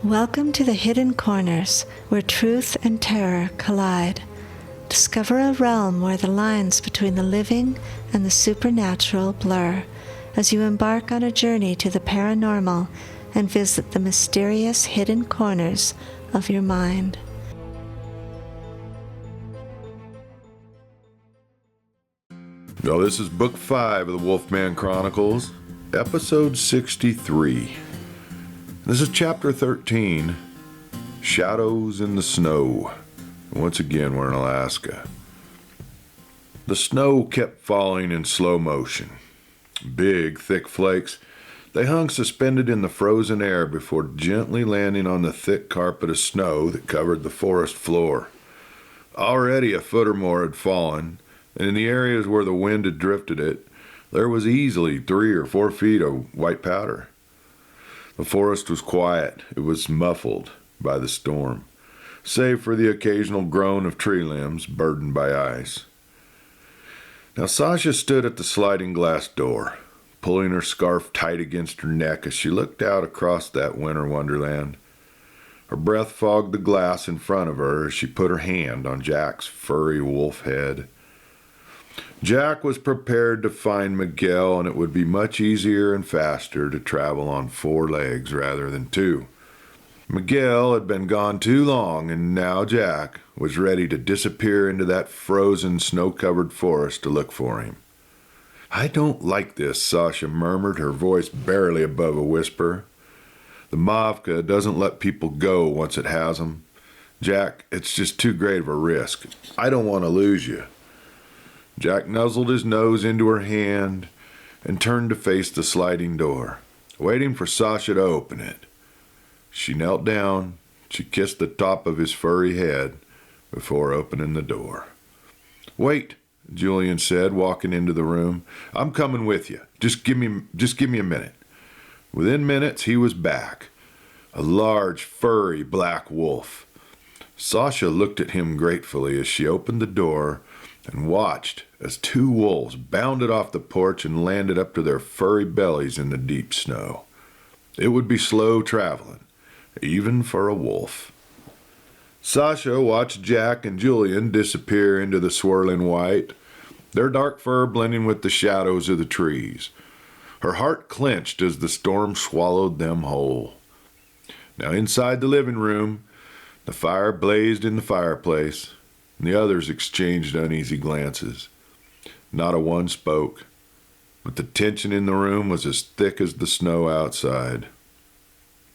Welcome to the Hidden Corners, where truth and terror collide. Discover a realm where the lines between the living and the supernatural blur, as you embark on a journey to the paranormal and visit the mysterious hidden corners of your mind. Now, this is Book 5 of the Wolfman Chronicles, Episode 63. This is Chapter 13, Shadows in the Snow. Once again, we're in Alaska. The snow kept falling in slow motion. Big, thick flakes, they hung suspended in the frozen air before gently landing on the thick carpet of snow that covered the forest floor. Already a foot or more had fallen, and in the areas where the wind had drifted it, there was easily 3 or 4 feet of white powder. The forest was quiet. It was muffled by the storm, save for the occasional groan of tree limbs burdened by ice. Now Sasha stood at the sliding glass door, pulling her scarf tight against her neck as she looked out across that winter wonderland. Her breath fogged the glass in front of her as she put her hand on Jack's furry wolf head. Jack was prepared to find Miguel, and it would be much easier and faster to travel on 4 legs rather than 2. Miguel had been gone too long, and now Jack was ready to disappear into that frozen, snow-covered forest to look for him. "I don't like this," Sasha murmured, her voice barely above a whisper. "The mavka doesn't let people go once it has them. Jack, it's just too great of a risk. I don't want to lose you." Jack nuzzled his nose into her hand and turned to face the sliding door, waiting for Sasha to open it. She knelt down. She kissed the top of his furry head before opening the door. "Wait," Julian said, walking into the room. "I'm coming with you. Just give me a minute." Within minutes, he was back, a large, furry black wolf. Sasha looked at him gratefully as she opened the door and watched as 2 wolves bounded off the porch and landed up to their furry bellies in the deep snow. It would be slow traveling, even for a wolf. Sasha watched Jack and Julian disappear into the swirling white, their dark fur blending with the shadows of the trees. Her heart clenched as the storm swallowed them whole. Now inside the living room, the fire blazed in the fireplace, and the others exchanged uneasy glances. Not a one spoke, but the tension in the room was as thick as the snow outside.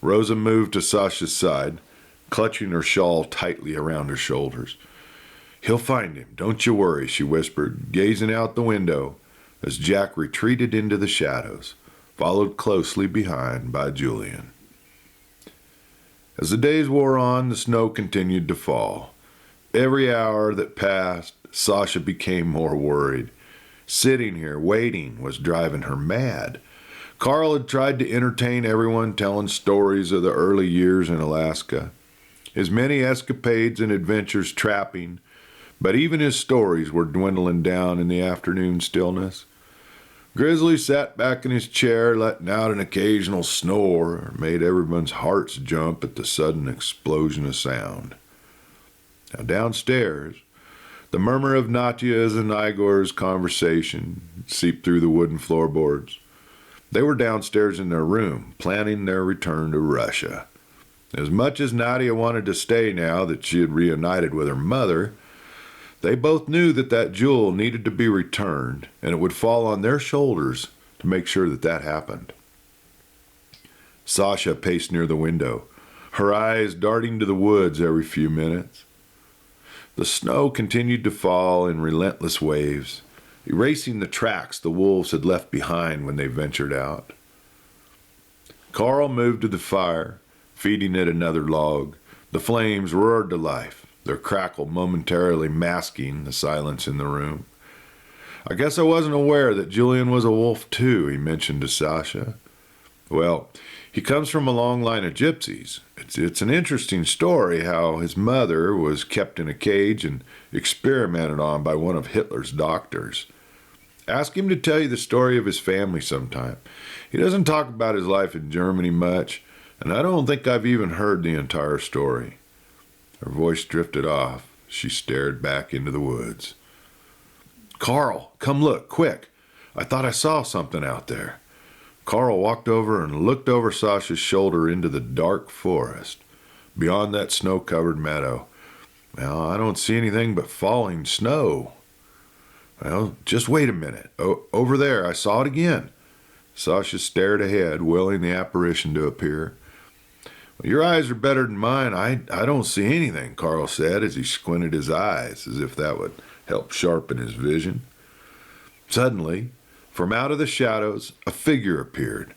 Rosa moved to Sasha's side, clutching her shawl tightly around her shoulders. "He'll find him, don't you worry," she whispered, gazing out the window as Jack retreated into the shadows, followed closely behind by Julian. As the days wore on, the snow continued to fall. Every hour that passed, Sasha became more worried. Sitting here, waiting, was driving her mad. Carl had tried to entertain everyone, telling stories of the early years in Alaska, his many escapades and adventures trapping, but even his stories were dwindling down in the afternoon stillness. Grizzly sat back in his chair, letting out an occasional snore, or made everyone's hearts jump at the sudden explosion of sound. Now downstairs, the murmur of Natya's and Igor's conversation seeped through the wooden floorboards. They were downstairs in their room, planning their return to Russia. As much as Nadia wanted to stay now that she had reunited with her mother, they both knew that jewel needed to be returned, and it would fall on their shoulders to make sure that happened. Sasha paced near the window, her eyes darting to the woods every few minutes. The snow continued to fall in relentless waves, erasing the tracks the wolves had left behind when they ventured out. Carl moved to the fire, feeding it another log. The flames roared to life, their crackle momentarily masking the silence in the room. "I guess I wasn't aware that Julian was a wolf too," he mentioned to Sasha. "Well, he comes from a long line of gypsies. It's an interesting story how his mother was kept in a cage and experimented on by one of Hitler's doctors. Ask him to tell you the story of his family sometime. He doesn't talk about his life in Germany much, and I don't think I've even heard the entire story." Her voice drifted off. She stared back into the woods. "Carl, come look, quick. I thought I saw something out there." Carl walked over and looked over Sasha's shoulder into the dark forest, beyond that snow-covered meadow. "Well, I don't see anything but falling snow." "Well, just wait a minute. Over there, I saw it again." Sasha stared ahead, willing the apparition to appear. "Well, your eyes are better than mine. I don't see anything," Carl said as he squinted his eyes, as if that would help sharpen his vision. Suddenly, from out of the shadows, a figure appeared,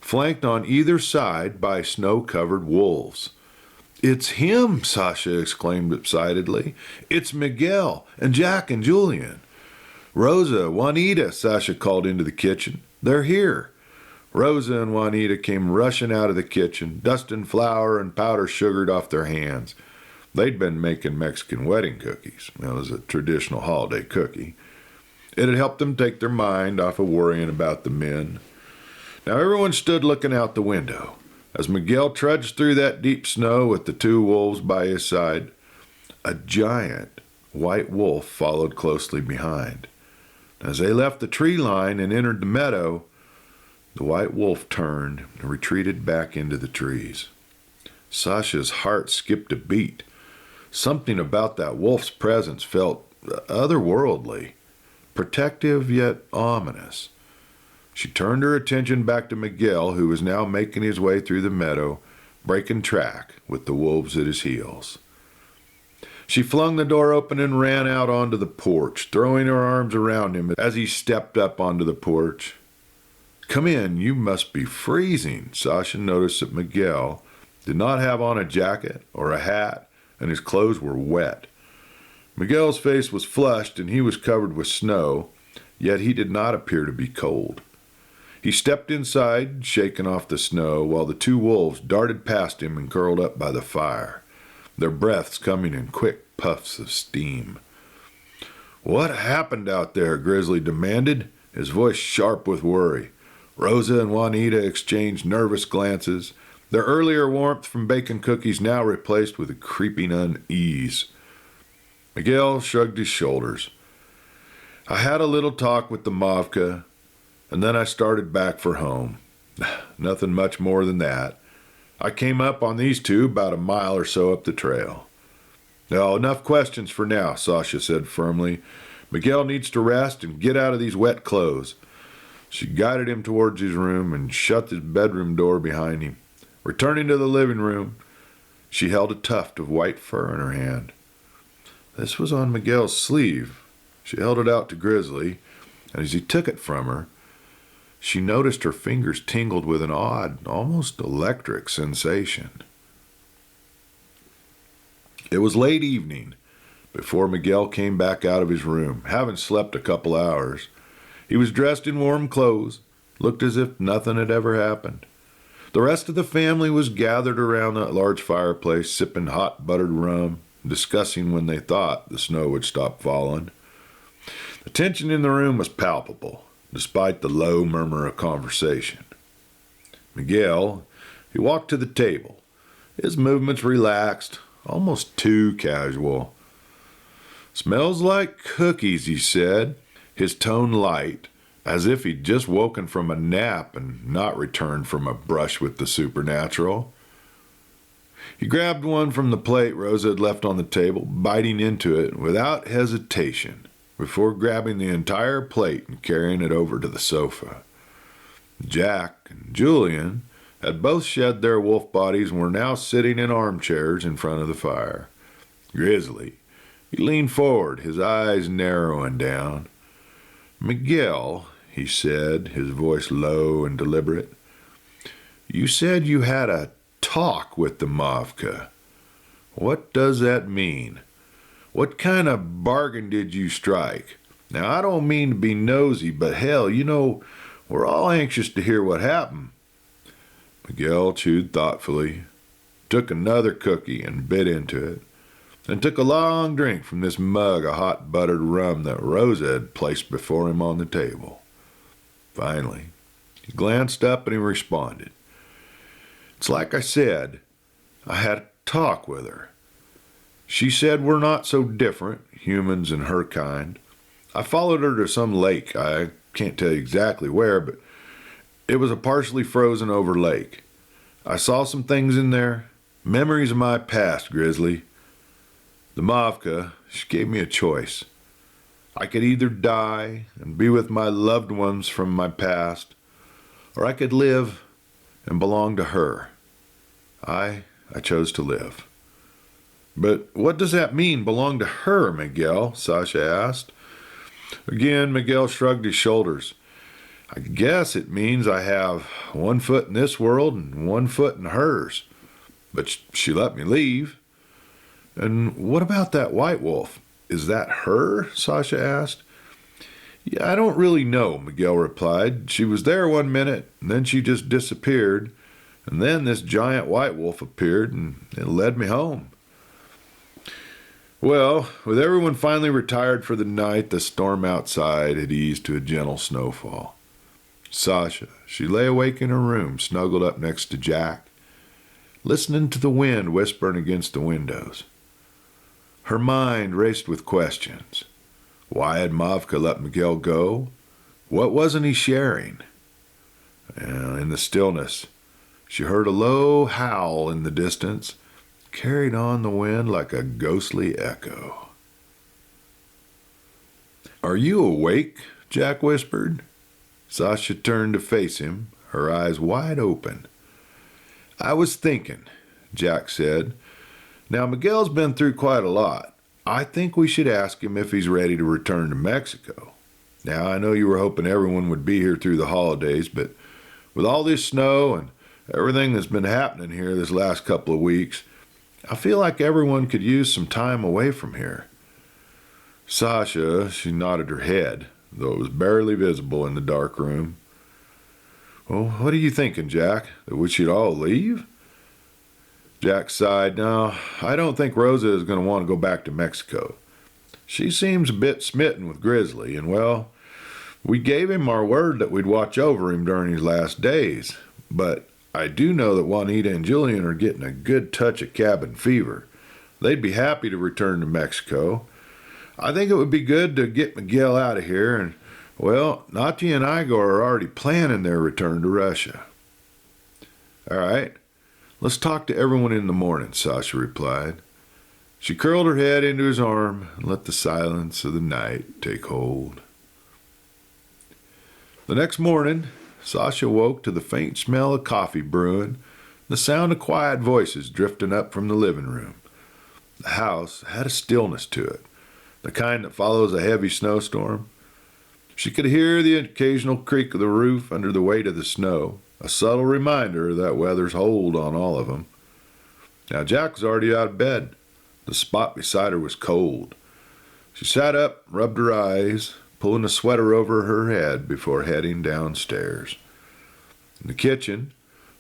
flanked on either side by snow-covered wolves. "It's him!" Sasha exclaimed excitedly. "It's Miguel and Jack and Julian." "Rosa, Juanita," Sasha called into the kitchen. "They're here." Rosa and Juanita came rushing out of the kitchen, dusting flour and powdered sugar off their hands. They'd been making Mexican wedding cookies. That was a traditional holiday cookie. It had helped them take their mind off of worrying about the men. Now everyone stood looking out the window. As Miguel trudged through that deep snow with the two wolves by his side, a giant white wolf followed closely behind. As they left the tree line and entered the meadow, the white wolf turned and retreated back into the trees. Sasha's heart skipped a beat. Something about that wolf's presence felt otherworldly, protective yet ominous. She turned her attention back to Miguel, who was now making his way through the meadow, breaking track with the wolves at his heels. She flung the door open and ran out onto the porch, throwing her arms around him as he stepped up onto the porch. "Come in, you must be freezing." Sasha noticed that Miguel did not have on a jacket or a hat, and his clothes were wet. Miguel's face was flushed and he was covered with snow, yet he did not appear to be cold. He stepped inside, shaking off the snow, while the two wolves darted past him and curled up by the fire, their breaths coming in quick puffs of steam. "What happened out there?" Grizzly demanded, his voice sharp with worry. Rosa and Juanita exchanged nervous glances, their earlier warmth from baking cookies now replaced with a creeping unease. Miguel shrugged his shoulders. "I had a little talk with the mavka, and then I started back for home. Nothing much more than that. I came up on these two about a mile or so up the trail." "No, enough questions for now," Sasha said firmly. "Miguel needs to rest and get out of these wet clothes." She guided him towards his room and shut his bedroom door behind him. Returning to the living room, she held a tuft of white fur in her hand. This was on Miguel's sleeve. She held it out to Grizzly, and as he took it from her, she noticed her fingers tingled with an odd, almost electric sensation. It was late evening before Miguel came back out of his room, having slept a couple hours. He was dressed in warm clothes, looked as if nothing had ever happened. The rest of the family was gathered around that large fireplace, sipping hot buttered rum, discussing when they thought the snow would stop falling. The tension in the room was palpable, despite the low murmur of conversation. Miguel, he walked to the table, his movements relaxed, almost too casual. "Smells like cookies," he said, his tone light, as if he'd just woken from a nap and not returned from a brush with the supernatural. He grabbed one from the plate Rosa had left on the table, biting into it without hesitation, before grabbing the entire plate and carrying it over to the sofa. Jack and Julian had both shed their wolf bodies and were now sitting in armchairs in front of the fire. Grizzly, he leaned forward, his eyes narrowing down. "Miguel," he said, his voice low and deliberate, "you said you had a talk with the mavka. What does that mean? What kind of bargain did you strike? Now, I don't mean to be nosy, but hell, we're all anxious to hear what happened." Miguel chewed thoughtfully, took another cookie and bit into it, and took a long drink from this mug of hot buttered rum that Rosa had placed before him on the table. Finally, he glanced up and he responded. It's like I said, I had a talk with her. She said we're not so different, humans and her kind. I followed her to some lake. I can't tell you exactly where, but it was a partially frozen over lake. I saw some things in there, memories of my past, Grizzly. The mavka, she gave me a choice. I could either die and be with my loved ones from my past, or I could live and belong to her. I chose to live. But what does that mean, belong to her, Miguel? Sasha asked. Again, Miguel shrugged his shoulders. I guess it means I have one foot in this world and one foot in hers. But she let me leave. And what about that white wolf? Is that her? Sasha asked. Yeah, I don't really know, Miguel replied. She was there one minute, and then she just disappeared. And then this giant white wolf appeared and it led me home. Well, with everyone finally retired for the night, the storm outside had eased to a gentle snowfall. Sasha, she lay awake in her room, snuggled up next to Jack, listening to the wind whispering against the windows. Her mind raced with questions. Why had Mavka let Miguel go? What wasn't he sharing? In the stillness, she heard a low howl in the distance, carried on the wind like a ghostly echo. Are you awake? Jack whispered. Sasha turned to face him, her eyes wide open. I was thinking, Jack said. Now, Miguel's been through quite a lot. I think we should ask him if he's ready to return to Mexico. Now, I know you were hoping everyone would be here through the holidays, but with all this snow and everything that's been happening here this last couple of weeks, I feel like everyone could use some time away from here. Sasha, she nodded her head, though it was barely visible in the dark room. Well, what are you thinking, Jack? That we should all leave? Jack sighed. No, I don't think Rosa is going to want to go back to Mexico. She seems a bit smitten with Grizzly, and well, we gave him our word that we'd watch over him during his last days. But I do know that Juanita and Julian are getting a good touch of cabin fever. They'd be happy to return to Mexico. I think it would be good to get Miguel out of here, and, well, Nati and Igor are already planning their return to Russia. All right, let's talk to everyone in the morning, Sasha replied. She curled her head into his arm and let the silence of the night take hold. The next morning, Sasha woke to the faint smell of coffee brewing, the sound of quiet voices drifting up from the living room. The house had a stillness to it, the kind that follows a heavy snowstorm. She could hear the occasional creak of the roof under the weight of the snow, a subtle reminder of that weather's hold on all of them. Now Jack was already out of bed. The spot beside her was cold. She sat up, rubbed her eyes, pulling a sweater over her head before heading downstairs. In the kitchen,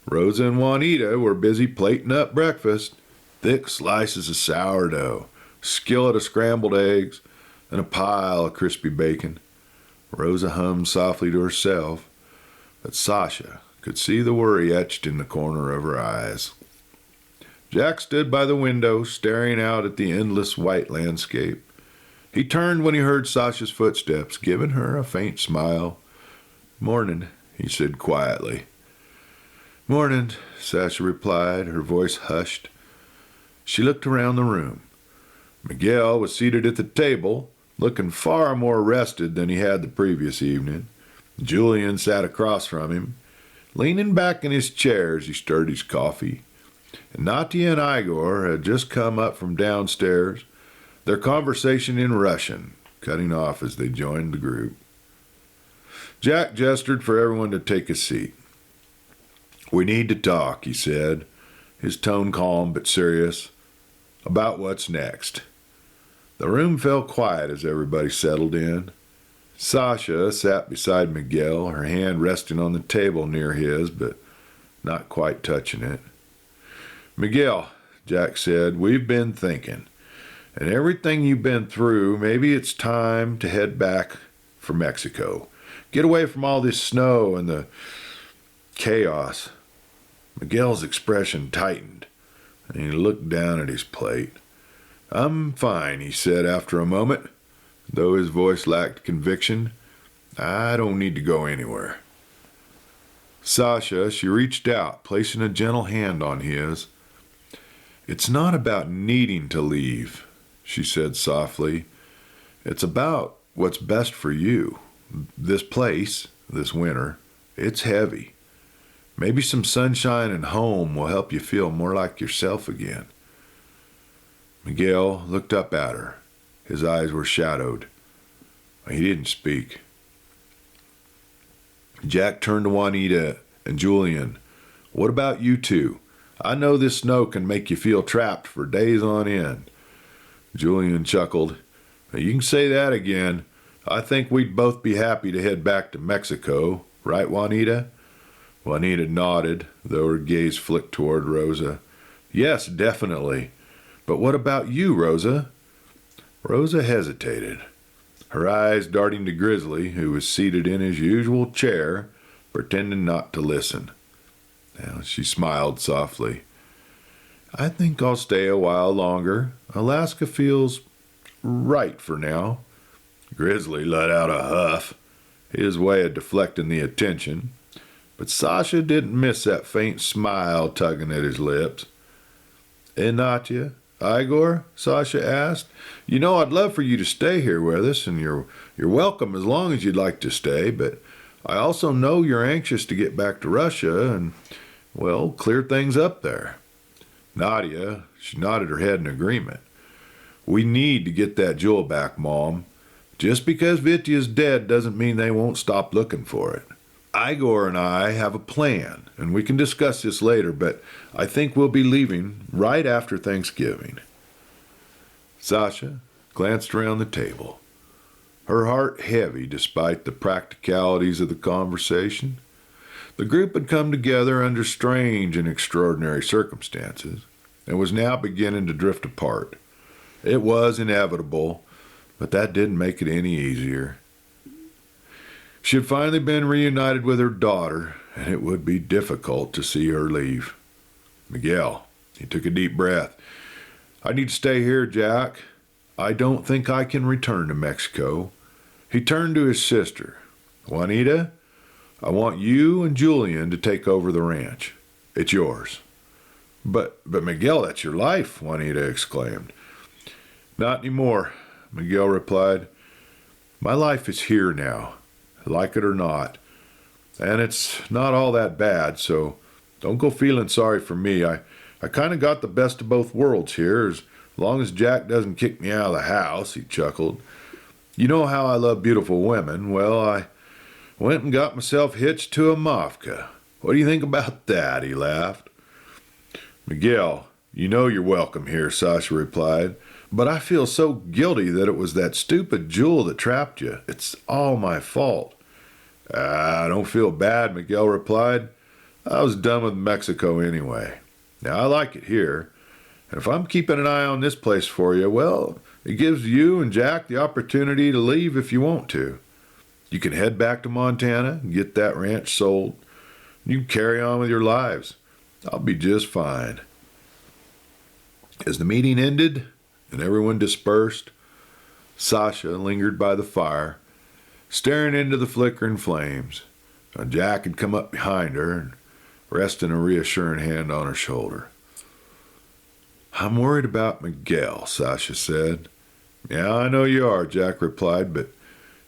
Rosa and Juanita were busy plating up breakfast, thick slices of sourdough, a skillet of scrambled eggs, and a pile of crispy bacon. Rosa hummed softly to herself, but Sasha could see the worry etched in the corner of her eyes. Jack stood by the window, staring out at the endless white landscape. He turned when he heard Sasha's footsteps, giving her a faint smile. "Morning," he said quietly. "Morning," Sasha replied, her voice hushed. She looked around the room. Miguel was seated at the table, looking far more rested than he had the previous evening. Julian sat across from him, leaning back in his chair as he stirred his coffee. And Natia and Igor had just come up from downstairs, their conversation in Russian, cutting off as they joined the group. Jack gestured for everyone to take a seat. "We need to talk," he said, his tone calm but serious, "about what's next." The room fell quiet as everybody settled in. Sasha sat beside Miguel, her hand resting on the table near his, but not quite touching it. "Miguel," Jack said, "we've been thinking. And everything you've been through, maybe it's time to head back for Mexico. Get away from all this snow and the chaos." Miguel's expression tightened, and he looked down at his plate. "I'm fine," he said after a moment, though his voice lacked conviction. "I don't need to go anywhere." Sasha, she reached out, placing a gentle hand on his. "It's not about needing to leave," she said softly. "It's about what's best for you. This place, this winter, it's heavy. Maybe some sunshine and home will help you feel more like yourself again." Miguel looked up at her. His eyes were shadowed. He didn't speak. Jack turned to Juanita and Julian. "What about you two? I know this snow can make you feel trapped for days on end." Julian chuckled. "You can say that again. I think we'd both be happy to head back to Mexico. Right, Juanita?" Juanita nodded, though her gaze flicked toward Rosa. "Yes, definitely. But what about you, Rosa?" Rosa hesitated, her eyes darting to Grizzly, who was seated in his usual chair, pretending not to listen. Now she smiled softly. "I think I'll stay a while longer. Alaska feels right for now." Grizzly let out a huff, his way of deflecting the attention, but Sasha didn't miss that faint smile tugging at his lips. "And Natya, Igor?" Sasha asked. "You know I'd love for you to stay here with us, and you're welcome as long as you'd like to stay, but I also know you're anxious to get back to Russia and, well, clear things up there." Nadia, she nodded her head in agreement. "We need to get that jewel back, Mom. Just because Vitya's dead doesn't mean they won't stop looking for it. Igor and I have a plan, and we can discuss this later, but I think we'll be leaving right after Thanksgiving." Sasha glanced around the table, her heart heavy despite the practicalities of the conversation. The group had come together under strange and extraordinary circumstances, and was now beginning to drift apart. It was inevitable, but that didn't make it any easier. She had finally been reunited with her daughter, and it would be difficult to see her leave. Miguel, he took a deep breath. "I need to stay here, Jack. I don't think I can return to Mexico." He turned to his sister. "Juanita, I want you and Julian to take over the ranch. It's yours." But Miguel, that's your life," Juanita exclaimed. "Not anymore," Miguel replied. "My life is here now, like it or not. And it's not all that bad, so don't go feeling sorry for me. I kind of got the best of both worlds here, as long as Jack doesn't kick me out of the house," he chuckled. "You know how I love beautiful women. Well, I went and got myself hitched to a mavka. What do you think about that?" he laughed. "Miguel, you know you're welcome here," Sasha replied. "But I feel so guilty that it was that stupid jewel that trapped you. It's all my fault." "I don't feel bad," Miguel replied. "I was done with Mexico anyway. Now I like it here. And if I'm keeping an eye on this place for you, well, it gives you and Jack the opportunity to leave if you want to. You can head back to Montana and get that ranch sold. You can carry on with your lives. I'll be just fine." As the meeting ended and everyone dispersed, Sasha lingered by the fire, staring into the flickering flames. Jack had come up behind her and resting a reassuring hand on her shoulder. "I'm worried about Miguel," Sasha said. "Yeah, I know you are," Jack replied, "but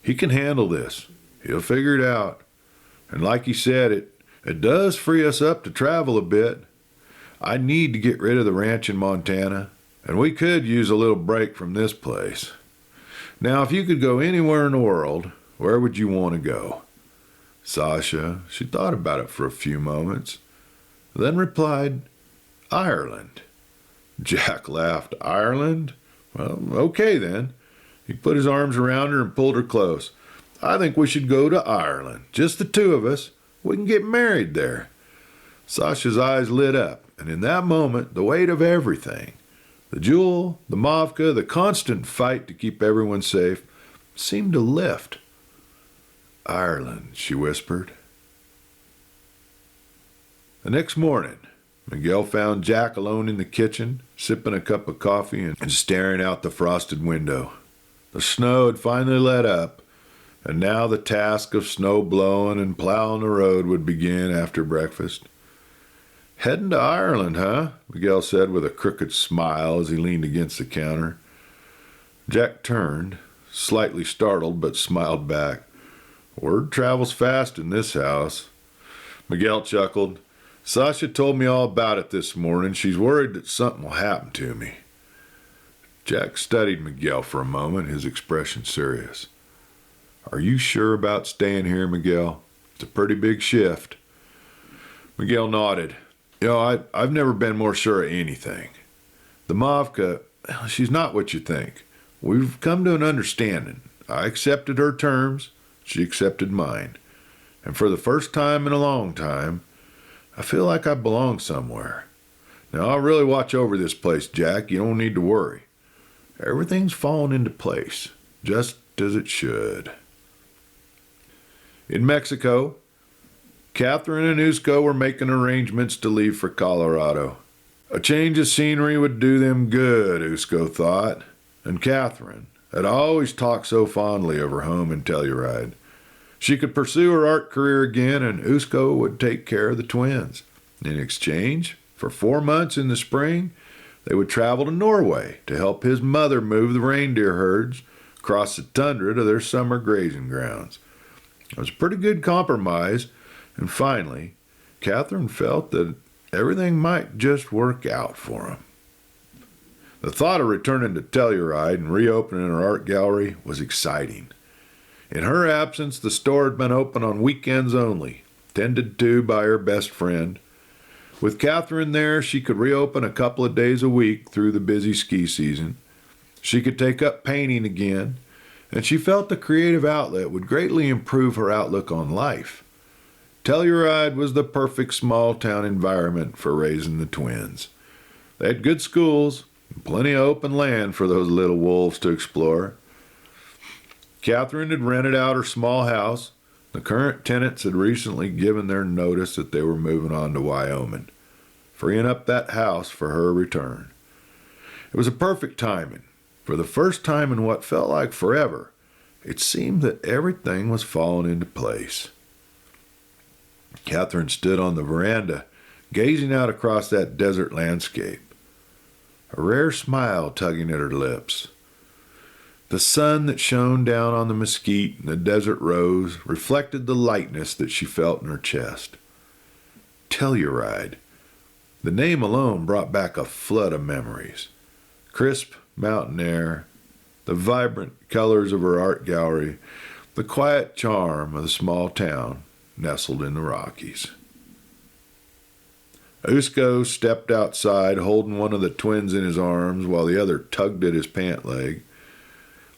he can handle this. He'll figure it out. And like he said, it does free us up to travel a bit. I need to get rid of the ranch in Montana, and we could use a little break from this place. Now, if you could go anywhere in the world, where would you want to go?" Sasha, she thought about it for a few moments, then replied, "Ireland." Jack laughed. "Ireland? Well, okay then." He put his arms around her and pulled her close. "I think we should go to Ireland, just the two of us. We can get married there." Sasha's eyes lit up, and in that moment, the weight of everything, the jewel, the mavka, the constant fight to keep everyone safe, seemed to lift. "Ireland," she whispered. The next morning, Miguel found Jack alone in the kitchen, sipping a cup of coffee and staring out the frosted window. The snow had finally let up, and now the task of snow blowing and plowing the road would begin after breakfast. "Heading to Ireland, huh?" Miguel said with a crooked smile as he leaned against the counter. Jack turned, slightly startled, but smiled back. "Word travels fast in this house." Miguel chuckled. "Sasha told me all about it this morning. She's worried that something will happen to me." Jack studied Miguel for a moment, his expression serious. "Are you sure about staying here, Miguel? It's a pretty big shift." Miguel nodded. I've never been more sure of anything. The mavka, she's not what you think. We've come to an understanding. I accepted her terms. She accepted mine. And for the first time in a long time, I feel like I belong somewhere. Now, I'll really watch over this place, Jack. You don't need to worry. Everything's fallen into place, just as it should. In Mexico, Catherine and Usko were making arrangements to leave for Colorado. A change of scenery would do them good, Usko thought, and Catherine had always talked so fondly of her home in Telluride. She could pursue her art career again, and Usko would take care of the twins. In exchange, for 4 months in the spring, they would travel to Norway to help his mother move the reindeer herds across the tundra to their summer grazing grounds. It was a pretty good compromise, and finally, Catherine felt that everything might just work out for him. The thought of returning to Telluride and reopening her art gallery was exciting. In her absence, the store had been open on weekends only, tended to by her best friend. With Catherine there, she could reopen a couple of days a week through the busy ski season. She could take up painting again, and she felt the creative outlet would greatly improve her outlook on life. Telluride was the perfect small-town environment for raising the twins. They had good schools and plenty of open land for those little wolves to explore. Catherine had rented out her small house. The current tenants had recently given their notice that they were moving on to Wyoming, freeing up that house for her return. It was a perfect timing. For the first time in what felt like forever, it seemed that everything was falling into place. Catherine stood on the veranda, gazing out across that desert landscape, a rare smile tugging at her lips. The sun that shone down on the mesquite and the desert rose reflected the lightness that she felt in her chest. Telluride. The name alone brought back a flood of memories. Crisp mountain air, the vibrant colors of her art gallery, the quiet charm of the small town nestled in the Rockies. Usko stepped outside, holding one of the twins in his arms while the other tugged at his pant leg.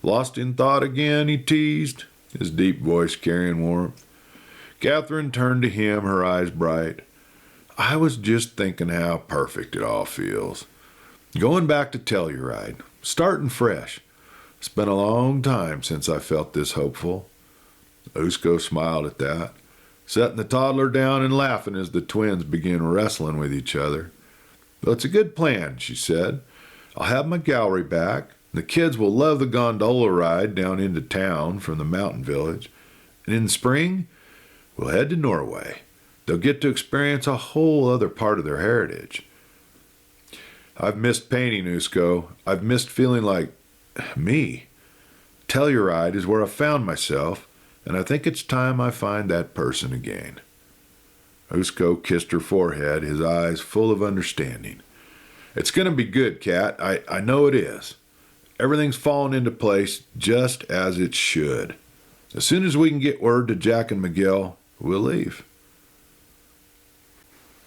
"Lost in thought again?" he teased, his deep voice carrying warmth. Catherine turned to him, her eyes bright. "I was just thinking how perfect it all feels. Going back to Telluride, starting fresh. It's been a long time since I felt this hopeful." Usko smiled at that, setting the toddler down and laughing as the twins began wrestling with each other. "Well, it's a good plan," she said. "I'll have my gallery back. The kids will love the gondola ride down into town from the mountain village. And in the spring, we'll head to Norway. They'll get to experience a whole other part of their heritage." "I've missed painting, Usko. I've missed feeling like me. Telluride is where I found myself, and I think it's time I find that person again." Usko kissed her forehead, his eyes full of understanding. "It's going to be good, Cat. I know it is. Everything's fallen into place just as it should. As soon as we can get word to Jack and Miguel, we'll leave."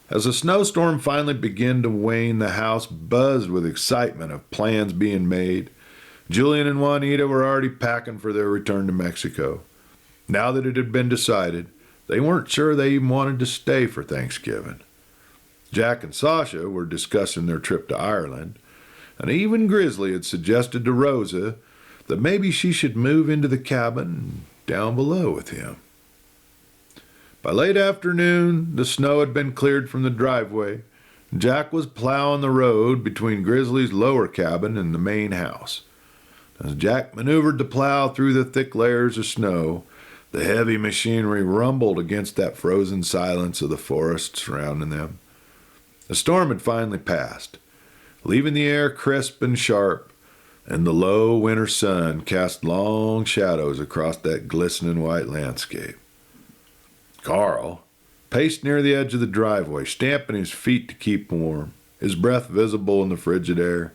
As the snowstorm finally began to wane, the house buzzed with excitement of plans being made. Julian and Juanita were already packing for their return to Mexico. Now that it had been decided, they weren't sure they even wanted to stay for Thanksgiving. Jack and Sasha were discussing their trip to Ireland, and even Grizzly had suggested to Rosa that maybe she should move into the cabin down below with him. By late afternoon, the snow had been cleared from the driveway. Jack was plowing the road between Grizzly's lower cabin and the main house. As Jack maneuvered the plow through the thick layers of snow, the heavy machinery rumbled against that frozen silence of the forest surrounding them. The storm had finally passed, leaving the air crisp and sharp, and the low winter sun cast long shadows across that glistening white landscape. Carl paced near the edge of the driveway, stamping his feet to keep warm, his breath visible in the frigid air.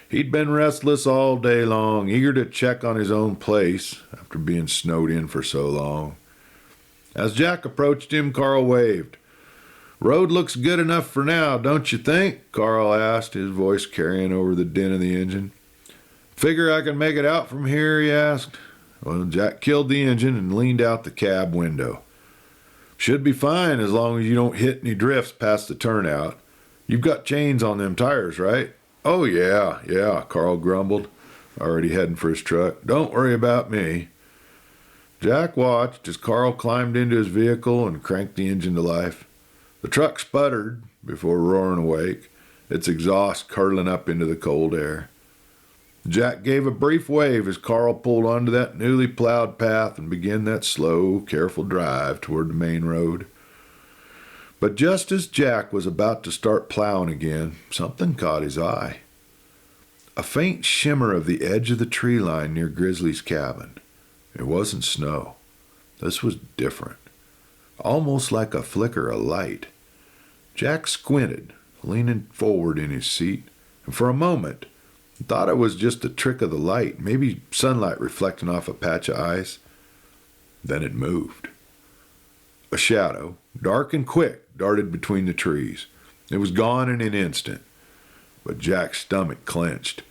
He'd been restless all day long, eager to check on his own place after being snowed in for so long. As Jack approached him, Carl waved. "Road looks good enough for now, don't you think?" Carl asked, his voice carrying over the din of the engine. "Figure I can make it out from here?" he asked. Well, Jack killed the engine and leaned out the cab window. "Should be fine as long as you don't hit any drifts past the turnout. You've got chains on them tires, right?" "Oh, yeah," Carl grumbled, already heading for his truck. "Don't worry about me." Jack watched as Carl climbed into his vehicle and cranked the engine to life. The truck sputtered before roaring awake, its exhaust curling up into the cold air. Jack gave a brief wave as Carl pulled onto that newly plowed path and began that slow, careful drive toward the main road. But just as Jack was about to start plowing again, something caught his eye. A faint shimmer of the edge of the tree line near Grizzly's cabin. It wasn't snow. This was different. Almost like a flicker of light. Jack squinted, leaning forward in his seat, and for a moment thought it was just a trick of the light, maybe sunlight reflecting off a patch of ice. Then it moved. A shadow, dark and quick, darted between the trees. It was gone in an instant, but Jack's stomach clenched.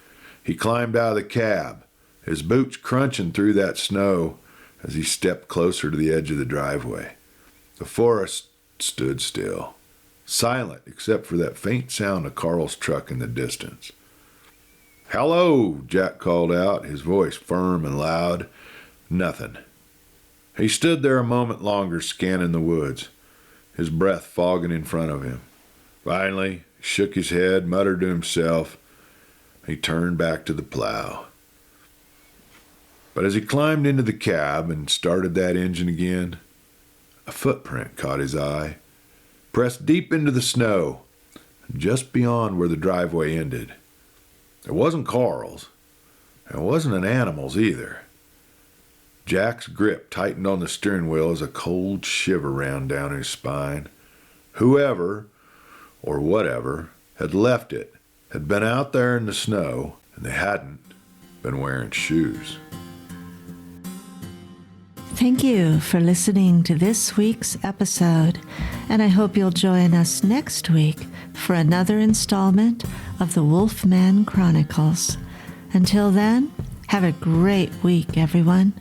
He climbed out of the cab, his boots crunching through that snow as he stepped closer to the edge of the driveway. The forest stood still, silent except for that faint sound of Carl's truck in the distance. "Hello," Jack called out, his voice firm and loud. Nothing. He stood there a moment longer, scanning the woods, his breath fogging in front of him. Finally, he shook his head, muttered to himself. He turned back to the plow. But as he climbed into the cab and started that engine again, a footprint caught his eye, pressed deep into the snow, just beyond where the driveway ended. It wasn't Carl's. It wasn't an animal's either. Jack's grip tightened on the steering wheel as a cold shiver ran down his spine. Whoever, or whatever, had left it had been out there in the snow, and they hadn't been wearing shoes. Thank you for listening to this week's episode, and I hope you'll join us next week for another installment of the Wolfman Chronicles. Until then, have a great week, everyone.